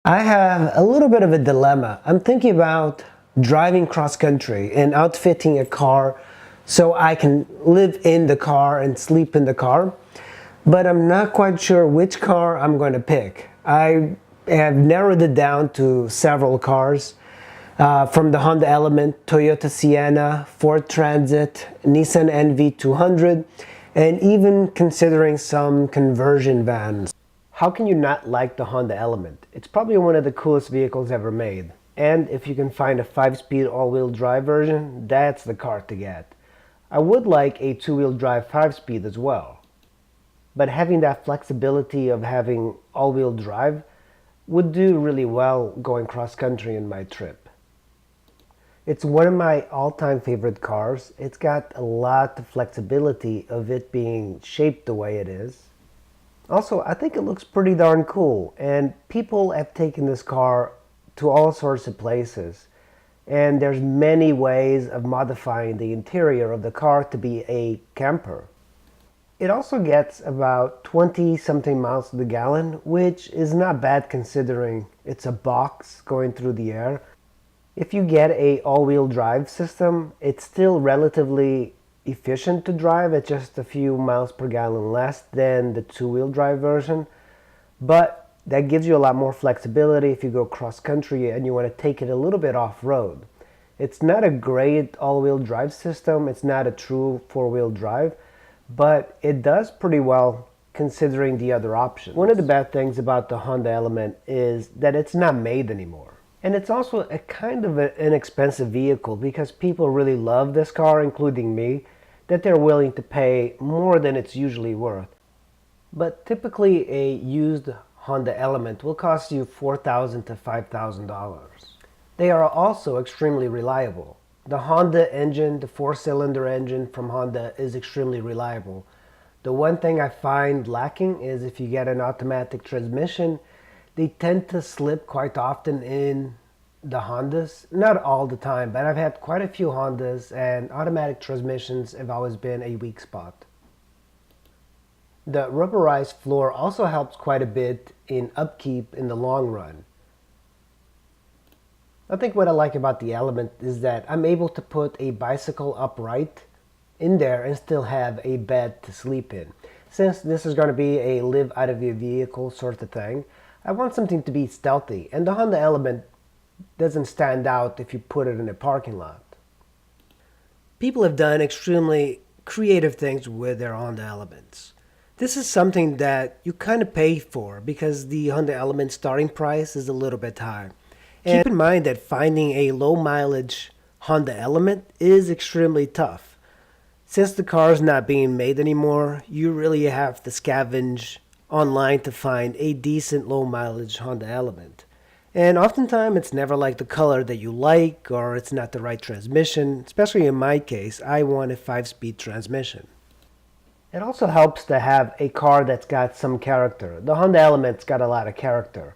I have a little bit of a dilemma. I'm thinking about driving cross country and outfitting a car so I can live in the car and sleep in the car, but I'm not quite sure which car I'm going to pick. I have narrowed it down to several cars, from the Honda Element, Toyota Sienna, Ford Transit, Nissan NV200, and even considering some conversion vans. How can you not like the Honda Element? It's probably one of the coolest vehicles ever made. And if you can find a 5-speed all-wheel drive version, that's the car to get. I would like a 2-wheel drive 5-speed as well. But having that flexibility of having all-wheel drive would do really well going cross-country in my trip. It's one of my all-time favorite cars. It's got a lot of flexibility of it being shaped the way it is. Also, I think it looks pretty darn cool, and people have taken this car to all sorts of places. And there's many ways of modifying the interior of the car to be a camper. It also gets about 20-something miles to the gallon, which is not bad considering it's a box going through the air. If you get a all-wheel drive system, it's still relatively efficient to drive at just a few miles per gallon less than the 2-wheel drive version, but that gives you a lot more flexibility if you go cross-country and you want to take it a little bit off-road. It's not a great all-wheel drive system, it's not a true 4-wheel drive, but it does pretty well considering the other options. One of the bad things about the Honda Element is that it's not made anymore. And it's also a kind of an inexpensive vehicle because people really love this car, including me, that they're willing to pay more than it's usually worth. But typically a used Honda Element will cost you $4,000 to $5,000. They are also extremely reliable. The Honda engine, the 4-cylinder engine from Honda, is extremely reliable. The one thing I find lacking is if you get an automatic transmission, they tend to slip quite often in the Hondas. Not all the time, but I've had quite a few Hondas and automatic transmissions have always been a weak spot. The rubberized floor also helps quite a bit in upkeep in the long run. I think what I like about the Element is that I'm able to put a bicycle upright in there and still have a bed to sleep in. Since this is going to be a live out of your vehicle sort of thing, I want something to be stealthy, and the Honda Element doesn't stand out if you put it in a parking lot. People have done extremely creative things with their Honda Elements. This is something that you kind of pay for because the Honda Element starting price is a little bit high. And keep in mind that finding a low mileage Honda Element is extremely tough. Since the car is not being made anymore, you really have to scavenge online to find a decent low mileage Honda Element. And oftentimes it's never like the color that you like, or it's not the right transmission. Especially in my case, I want a 5-speed transmission. It also helps to have a car that's got some character. The Honda Element's got a lot of character.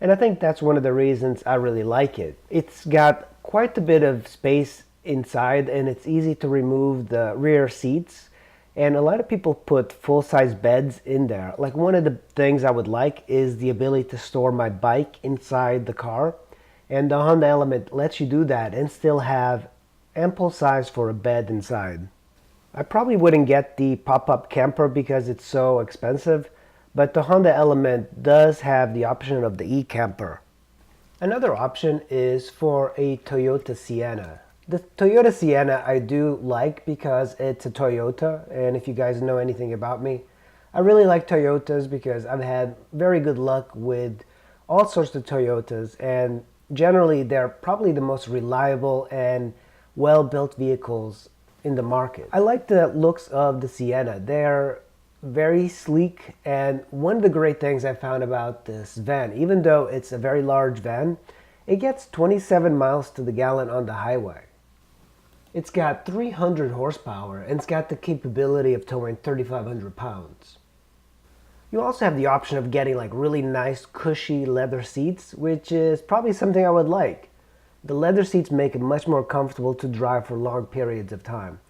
And I think that's one of the reasons I really like it. It's got quite a bit of space inside, and it's easy to remove the rear seats. And a lot of people put full-size beds in there. Like, one of the things I would like is the ability to store my bike inside the car. And the Honda Element lets you do that and still have ample size for a bed inside. I probably wouldn't get the pop-up camper because it's so expensive, but the Honda Element does have the option of the e-camper. Another option is for a Toyota Sienna. The Toyota Sienna I do like because it's a Toyota, and if you guys know anything about me, I really like Toyotas because I've had very good luck with all sorts of Toyotas, and generally they're probably the most reliable and well-built vehicles in the market. I like the looks of the Sienna. They're very sleek, and one of the great things I found about this van, even though it's a very large van, it gets 27 miles to the gallon on the highway. It's got 300 horsepower and it's got the capability of towing 3,500 pounds. You also have the option of getting like really nice cushy leather seats, which is probably something I would like. The leather seats make it much more comfortable to drive for long periods of time.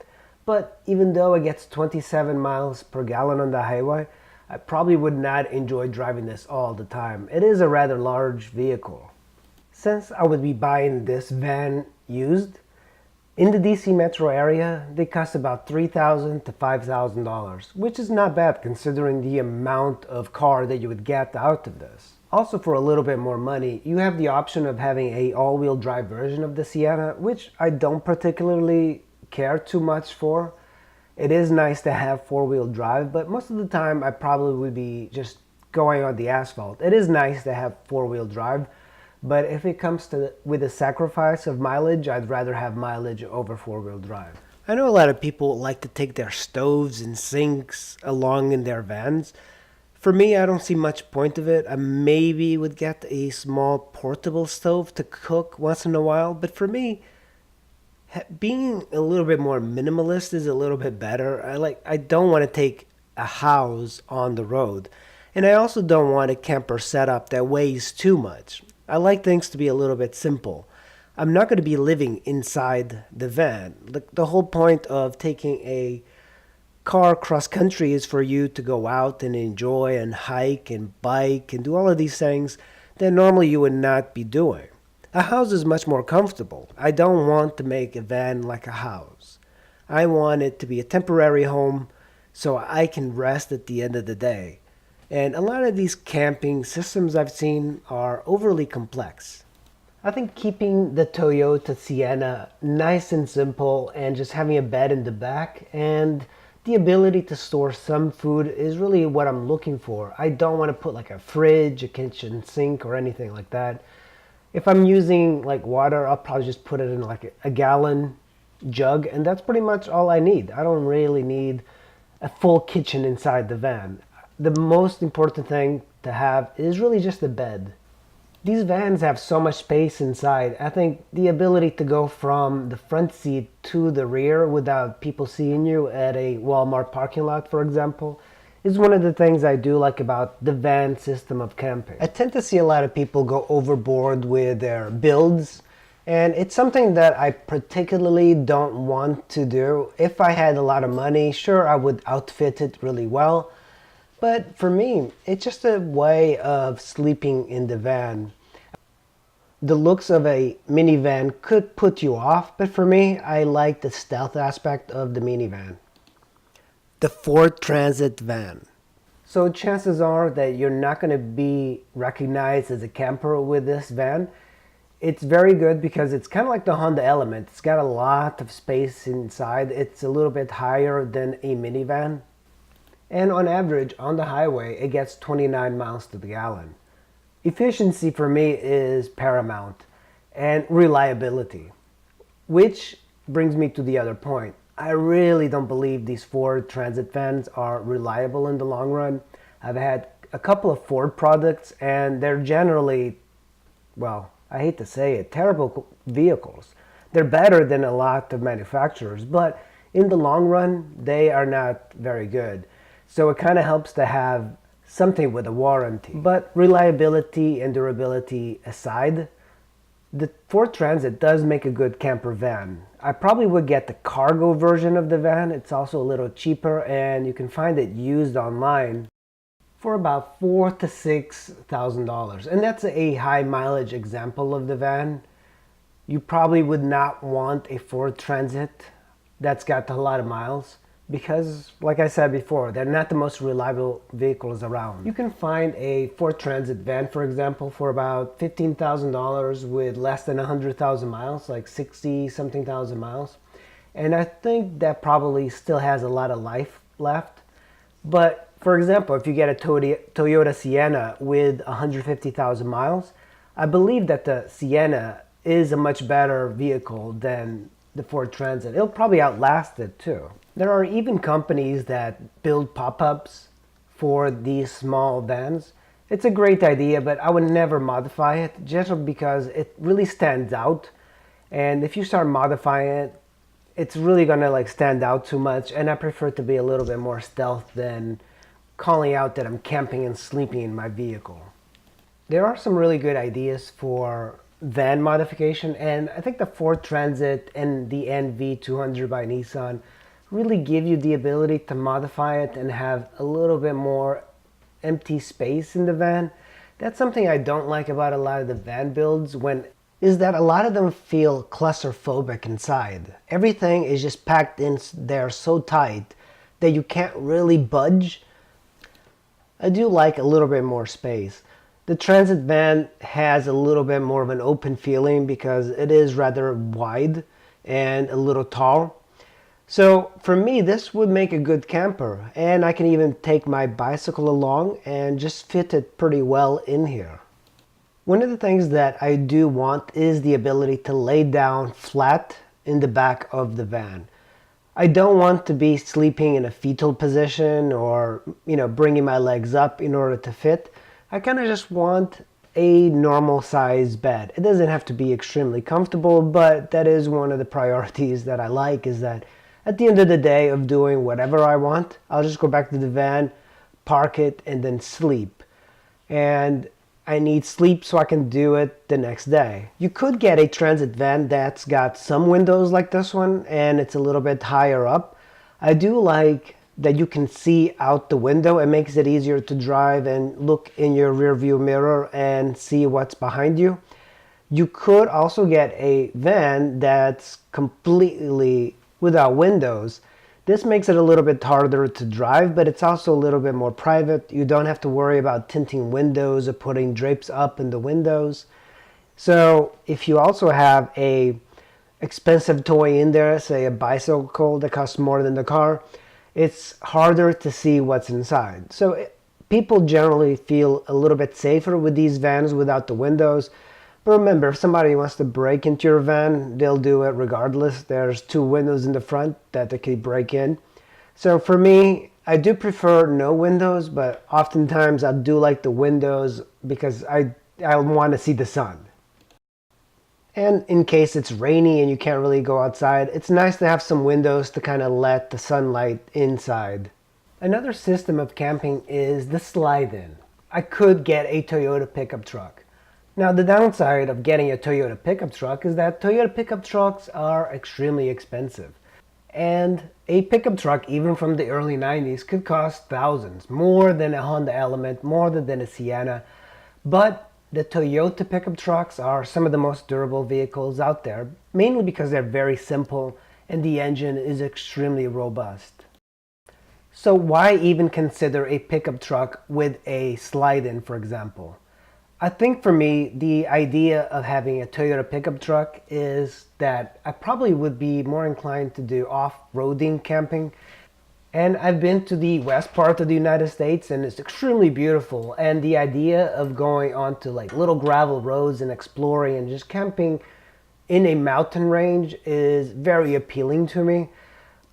But even though it gets 27 miles per gallon on the highway, I probably would not enjoy driving this all the time. It is a rather large vehicle. Since I would be buying this van used, in the DC metro area, they cost about $3,000 to $5,000, which is not bad considering the amount of car that you would get out of this. Also, for a little bit more money, you have the option of having a all-wheel drive version of the Sienna, which I don't particularly care too much for. It is nice to have four-wheel drive, but most of the time I probably would be just going on the asphalt. It is nice to have four-wheel drive, but if it comes to with a sacrifice of mileage, I'd rather have mileage over four-wheel drive. I know a lot of people like to take their stoves and sinks along in their vans. For me, I don't see much point of it. I maybe would get a small portable stove to cook once in a while, but for me, being a little bit more minimalist is a little bit better. I don't want to take a house on the road, and I also don't want a camper setup that weighs too much. I like things to be a little bit simple. I'm not going to be living inside the van. The whole point of taking a car cross country is for you to go out and enjoy and hike and bike and do all of these things that normally you would not be doing. A house is much more comfortable. I don't want to make a van like a house. I want it to be a temporary home so I can rest at the end of the day. And a lot of these camping systems I've seen are overly complex. I think keeping the Toyota Sienna nice and simple and just having a bed in the back and the ability to store some food is really what I'm looking for. I don't want to put like a fridge, a kitchen sink, or anything like that. If I'm using like water, I'll probably just put it in like a gallon jug, and that's pretty much all I need. I don't really need a full kitchen inside the van. The most important thing to have is really just a bed. These vans have so much space inside. I think the ability to go from the front seat to the rear without people seeing you at a Walmart parking lot, for example, is one of the things I do like about the van system of camping. I tend to see a lot of people go overboard with their builds, and it's something that I particularly don't want to do. If I had a lot of money, sure, I would outfit it really well. But for me, it's just a way of sleeping in the van. The looks of a minivan could put you off, but for me, I like the stealth aspect of the minivan. The Ford Transit van. So chances are that you're not going to be recognized as a camper with this van. It's very good because it's kind of like the Honda Element. It's got a lot of space inside. It's a little bit higher than a minivan. And on average, on the highway, it gets 29 miles to the gallon. Efficiency for me is paramount, and reliability. Which brings me to the other point. I really don't believe these Ford Transit vans are reliable in the long run. I've had a couple of Ford products, and they're generally, well, I hate to say it, terrible vehicles. They're better than a lot of manufacturers, but in the long run, they are not very good. So it kind of helps to have something with a warranty. But reliability and durability aside, the Ford Transit does make a good camper van. I probably would get the cargo version of the van. It's also a little cheaper, and you can find it used online for about $4,000 to $6,000. And that's a high mileage example of the van. You probably would not want a Ford Transit that's got a lot of miles, because, like I said before, they're not the most reliable vehicles around. You can find a Ford Transit van, for example, for about $15,000 with less than 100,000 miles, like 60-something thousand miles. And I think that probably still has a lot of life left. But, for example, if you get a Toyota Sienna with 150,000 miles, I believe that the Sienna is a much better vehicle than the Ford Transit. It'll probably outlast it too. There are even companies that build pop-ups for these small vans. It's a great idea, but I would never modify it just because it really stands out. And if you start modifying it, it's really gonna like stand out too much. And I prefer to be a little bit more stealth than calling out that I'm camping and sleeping in my vehicle. There are some really good ideas for van modification, and I think the Ford Transit and the NV200 by Nissan really give you the ability to modify it and have a little bit more empty space in the van. That's something I don't like about a lot of the van builds, is that a lot of them feel claustrophobic inside. Everything is just packed in there so tight that you can't really budge. I do like a little bit more space. The Transit van has a little bit more of an open feeling because it is rather wide and a little tall. So for me, this would make a good camper, and I can even take my bicycle along and just fit it pretty well in here. One of the things that I do want is the ability to lay down flat in the back of the van. I don't want to be sleeping in a fetal position or, bringing my legs up in order to fit. I kind of just want a normal size bed. It doesn't have to be extremely comfortable, but that is one of the priorities that I like, is that at the end of the day of doing whatever I want, I'll just go back to the van, park it, and then sleep. And I need sleep so I can do it the next day. You could get a Transit van that's got some windows like this one, and it's a little bit higher up. I do like that you can see out the window. It makes it easier to drive and look in your rear view mirror and see what's behind you. You could also get a van that's completely without windows. This makes it a little bit harder to drive, but it's also a little bit more private. You don't have to worry about tinting windows or putting drapes up in the windows. So if you also have a expensive toy in there, say a bicycle that costs more than the car, it's harder to see what's inside. So people generally feel a little bit safer with these vans without the windows. But remember, if somebody wants to break into your van, they'll do it regardless. There's 2 windows in the front that they can break in. So for me, I do prefer no windows, but oftentimes I do like the windows because I want to see the sun. And in case it's rainy and you can't really go outside, it's nice to have some windows to kind of let the sunlight inside. Another system of camping is the slide-in. I could get a Toyota pickup truck. Now, the downside of getting a Toyota pickup truck is that Toyota pickup trucks are extremely expensive. And a pickup truck, even from the early 90s, could cost thousands, more than a Honda Element, more than a Sienna. But the Toyota pickup trucks are some of the most durable vehicles out there, mainly because they're very simple and the engine is extremely robust. So why even consider a pickup truck with a slide-in, for example? I think for me, the idea of having a Toyota pickup truck is that I probably would be more inclined to do off-roading camping. And I've been to the west part of the United States, and it's extremely beautiful. And the idea of going onto like little gravel roads and exploring and just camping in a mountain range is very appealing to me.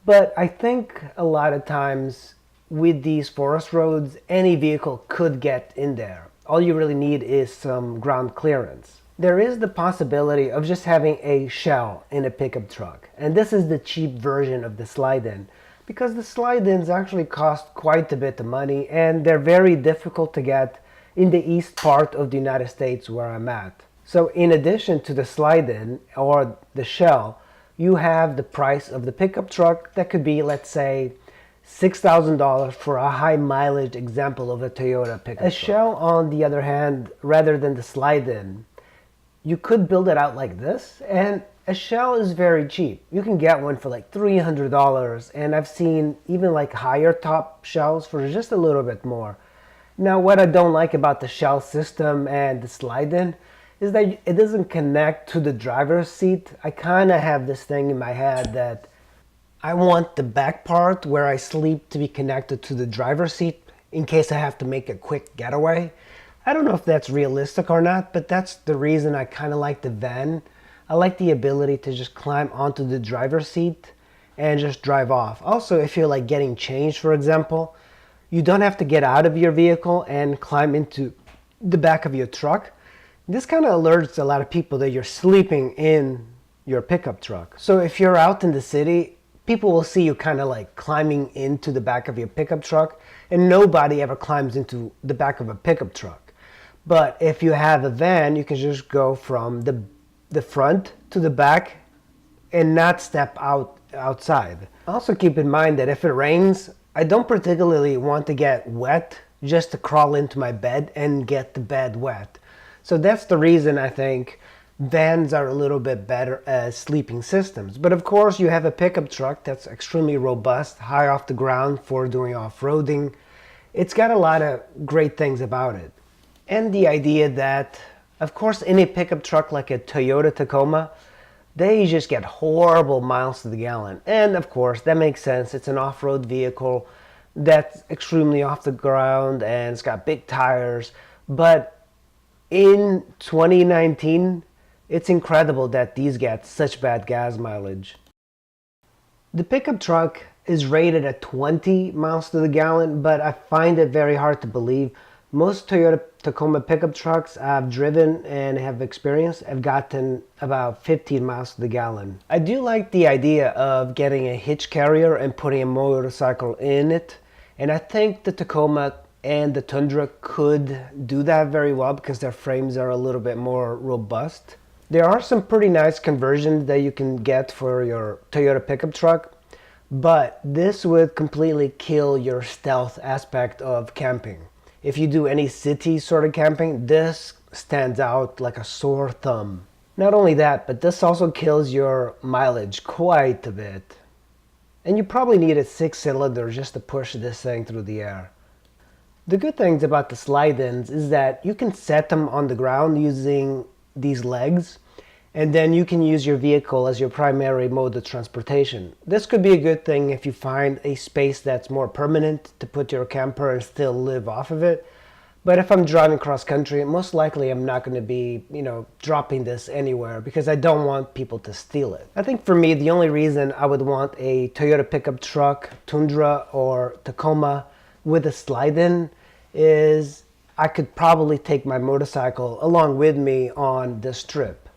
But I think a lot of times with these forest roads, any vehicle could get in there. All you really need is some ground clearance. There is the possibility of just having a shell in a pickup truck. And this is the cheap version of the slide-in, because the slide-ins actually cost quite a bit of money and they're very difficult to get in the east part of the United States where I'm at. So in addition to the slide-in or the shell, you have the price of the pickup truck that could be, let's say, $6,000 for a high mileage example of a Toyota pickup truck. A shell, on the other hand, rather than the slide-in, you could build it out like this, and a shell is very cheap. You can get one for like $300, and I've seen even like higher top shells for just a little bit more. Now, what I don't like about the shell system and the slide-in is that it doesn't connect to the driver's seat. I kind of have this thing in my head that I want the back part where I sleep to be connected to the driver's seat in case I have to make a quick getaway. I don't know if that's realistic or not, but that's the reason I kind of like the van. I like the ability to just climb onto the driver's seat and just drive off. Also, if you're like getting changed, for example, you don't have to get out of your vehicle and climb into the back of your truck. This kind of alerts a lot of people that you're sleeping in your pickup truck. So if you're out in the city, people will see you kind of like climbing into the back of your pickup truck, and nobody ever climbs into the back of a pickup truck. But if you have a van, you can just go from the front to the back and not step outside. Also keep in mind that if it rains, I don't particularly want to get wet just to crawl into my bed and get the bed wet. So that's the reason I think vans are a little bit better as sleeping systems. But of course, you have a pickup truck that's extremely robust, high off the ground for doing off-roading. It's got a lot of great things about it. And the idea that, of course, any pickup truck like a Toyota Tacoma, they just get horrible miles to the gallon. And of course, that makes sense. It's an off-road vehicle that's extremely off the ground and it's got big tires. But in 2019, it's incredible that these get such bad gas mileage. The pickup truck is rated at 20 miles to the gallon, but I find it very hard to believe. Most Toyota Tacoma pickup trucks I've driven and have experienced have gotten about 15 miles to the gallon. I do like the idea of getting a hitch carrier and putting a motorcycle in it, and I think the Tacoma and the Tundra could do that very well because their frames are a little bit more robust. There are some pretty nice conversions that you can get for your Toyota pickup truck, but this would completely kill your stealth aspect of camping. If you do any city sort of camping, this stands out like a sore thumb. Not only that, but this also kills your mileage quite a bit. And you probably need a 6-cylinder just to push this thing through the air. The good things about the slide-ins is that you can set them on the ground using these legs, and then you can use your vehicle as your primary mode of transportation. This could be a good thing if you find a space that's more permanent to put your camper and still live off of it. But if I'm driving cross country, most likely I'm not going to be, dropping this anywhere because I don't want people to steal it. I think for me, the only reason I would want a Toyota pickup truck, Tundra or Tacoma with a slide-in is I could probably take my motorcycle along with me on this trip.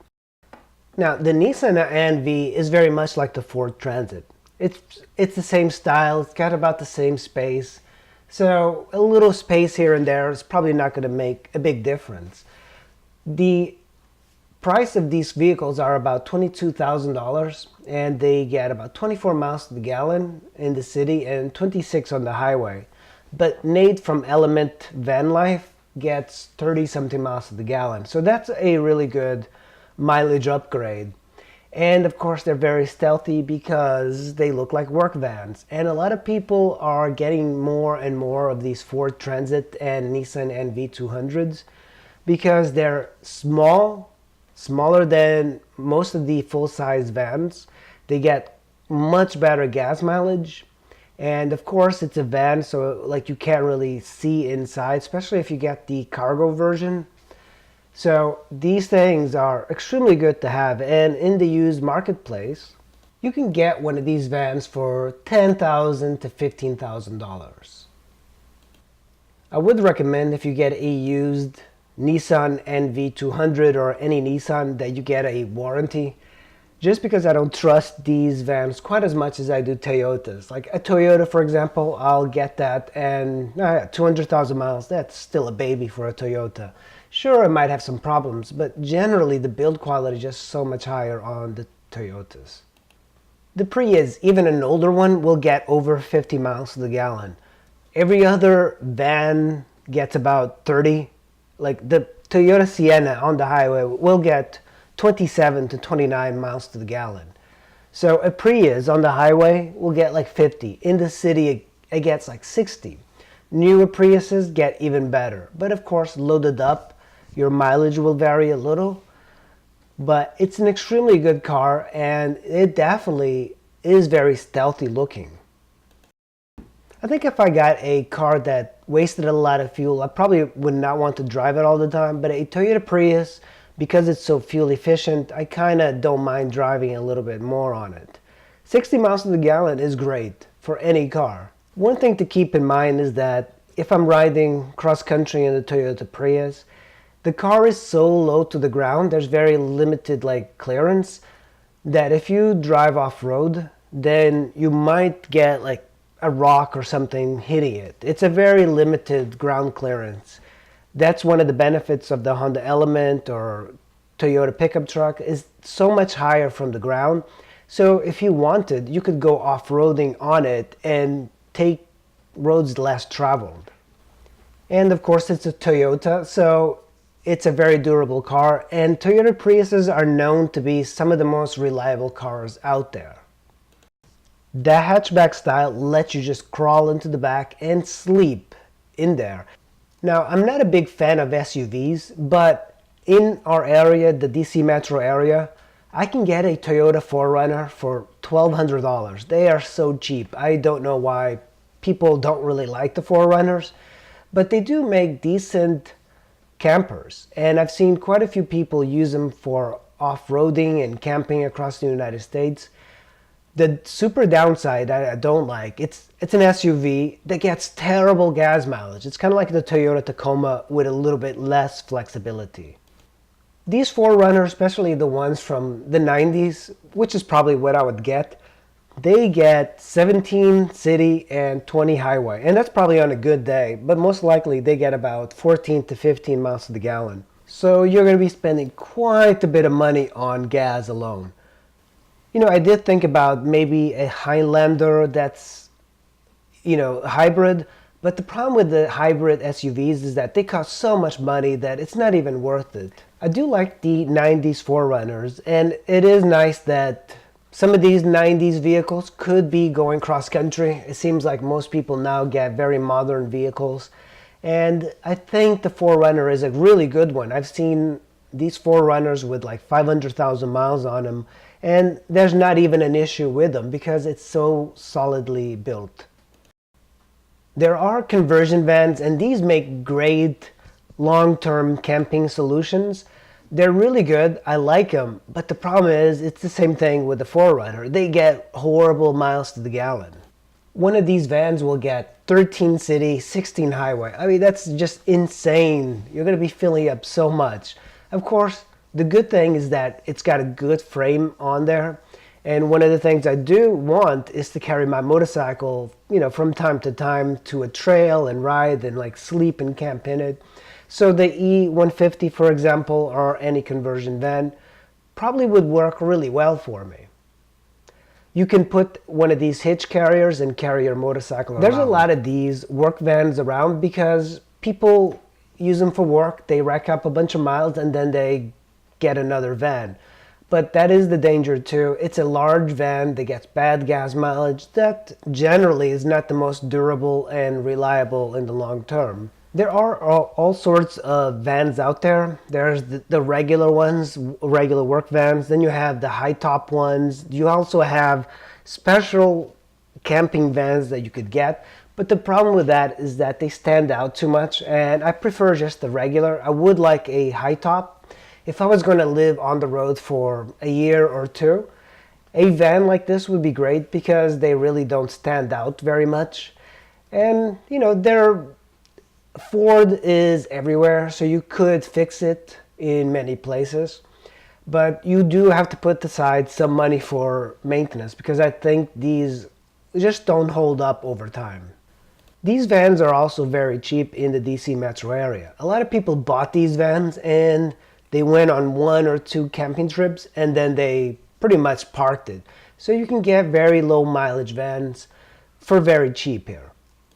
Now, the Nissan NV is very much like the Ford Transit. It's the same style, it's got about the same space, so a little space here and there is probably not going to make a big difference. The price of these vehicles are about $22,000, and they get about 24 miles to the gallon in the city and 26 on the highway. But Nate from Element Van Life gets 30-something miles to the gallon, so that's a really good mileage upgrade. And of course they're very stealthy because they look like work vans, and a lot of people are getting more and more of these Ford Transit and Nissan NV200s because they're smaller than most of the full-size vans. They get much better gas mileage, and of course it's a van, so like you can't really see inside, especially if you get the cargo version. So these things are extremely good to have, and in the used marketplace, you can get one of these vans for $10,000 to $15,000. I would recommend if you get a used Nissan NV200 or any Nissan that you get a warranty, just because I don't trust these vans quite as much as I do Toyotas. Like a Toyota, for example, I'll get that, and 200,000 miles, that's still a baby for a Toyota. Sure, it might have some problems, but generally the build quality is just so much higher on the Toyotas. The Prius, even an older one, will get over 50 miles to the gallon. Every other van gets about 30. Like the Toyota Sienna on the highway will get 27 to 29 miles to the gallon. So a Prius on the highway will get like 50. In the city, it gets like 60. Newer Priuses get even better. But of course, loaded up, your mileage will vary a little. But it's an extremely good car, and it definitely is very stealthy looking. I think if I got a car that wasted a lot of fuel, I probably would not want to drive it all the time. But a Toyota Prius, because it's so fuel efficient, I kind of don't mind driving a little bit more on it. 60 miles to the gallon is great for any car. One thing to keep in mind is that if I'm riding cross country in the Toyota Prius, the car is so low to the ground, there's very limited clearance, that if you drive off-road, then you might get like a rock or something hitting it. It's a very limited ground clearance. That's one of the benefits of the Honda Element or Toyota pickup truck, is so much higher from the ground. So if you wanted, you could go off-roading on it and take roads less traveled. And of course it's a Toyota, so it's a very durable car, and Toyota Priuses are known to be some of the most reliable cars out there. The hatchback style lets you just crawl into the back and sleep in there. Now, I'm not a big fan of SUVs, but in our area, the DC metro area, I can get a Toyota 4Runner for $1,200. They are so cheap. I don't know why people don't really like the 4Runners, but they do make decent campers. And I've seen quite a few people use them for off-roading and camping across the United States. The super downside I don't like, it's an SUV that gets terrible gas mileage. It's kind of like the Toyota Tacoma with a little bit less flexibility. These 4Runners, especially the ones from the 90s, which is probably what I would get, they get 17 city and 20 highway. And that's probably on a good day, but most likely they get about 14 to 15 miles to the gallon. So you're going to be spending quite a bit of money on gas alone. You know, I did think about maybe a Highlander that's, hybrid, but the problem with the hybrid SUVs is that they cost so much money that it's not even worth it. I do like the 90s 4Runners, and it is nice that some of these 90s vehicles could be going cross-country. It seems like most people now get very modern vehicles, and I think the 4Runner is a really good one. I've seen these 4Runners with like 500,000 miles on them, and there's not even an issue with them because it's so solidly built. There are conversion vans, and these make great long-term camping solutions. They're really good. I like them, but the problem is it's the same thing with the 4Runner. They get horrible miles to the gallon. One of these vans will get 13 city, 16 highway. I mean, that's just insane. You're going to be filling up so much. Of course, the good thing is that it's got a good frame on there. And one of the things I do want is to carry my motorcycle, from time to time to a trail and ride and like sleep and camp in it. So the E150, for example, or any conversion van probably would work really well for me. You can put one of these hitch carriers and carry your motorcycle around. There's a lot of these work vans around because people use them for work. They rack up a bunch of miles and then they get another van. But that is the danger too. It's a large van that gets bad gas mileage that generally is not the most durable and reliable in the long term. There are all sorts of vans out there. There's the regular ones, regular work vans. Then you have the high top ones. You also have special camping vans that you could get. But the problem with that is that they stand out too much, and I prefer just the regular. I would like a high top. If I was going to live on the road for a year or two, a van like this would be great because they really don't stand out very much. And, Ford is everywhere, so you could fix it in many places. But you do have to put aside some money for maintenance because I think these just don't hold up over time. These vans are also very cheap in the DC metro area. A lot of people bought these vans and they went on 1 or 2 camping trips and then they pretty much parked it. So you can get very low mileage vans for very cheap here.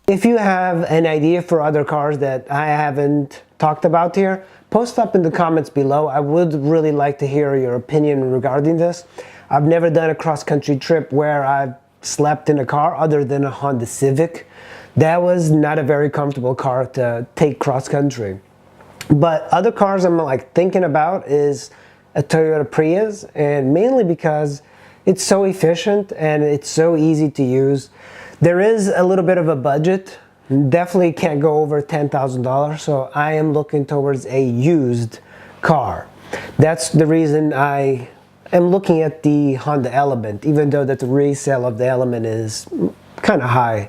If you have an idea for other cars that I haven't talked about here, post up in the comments below. I would really like to hear your opinion regarding this. I've never done a cross-country trip where I've slept in a car other than a Honda Civic. That was not a very comfortable car to take cross-country. But other cars I'm thinking about is a Toyota Prius, and mainly because it's so efficient and it's so easy to use. There is a little bit of a budget, definitely can't go over $10,000, so I am looking towards a used car. That's the reason I am looking at the Honda Element, even though that the resale of the Element is kind of high.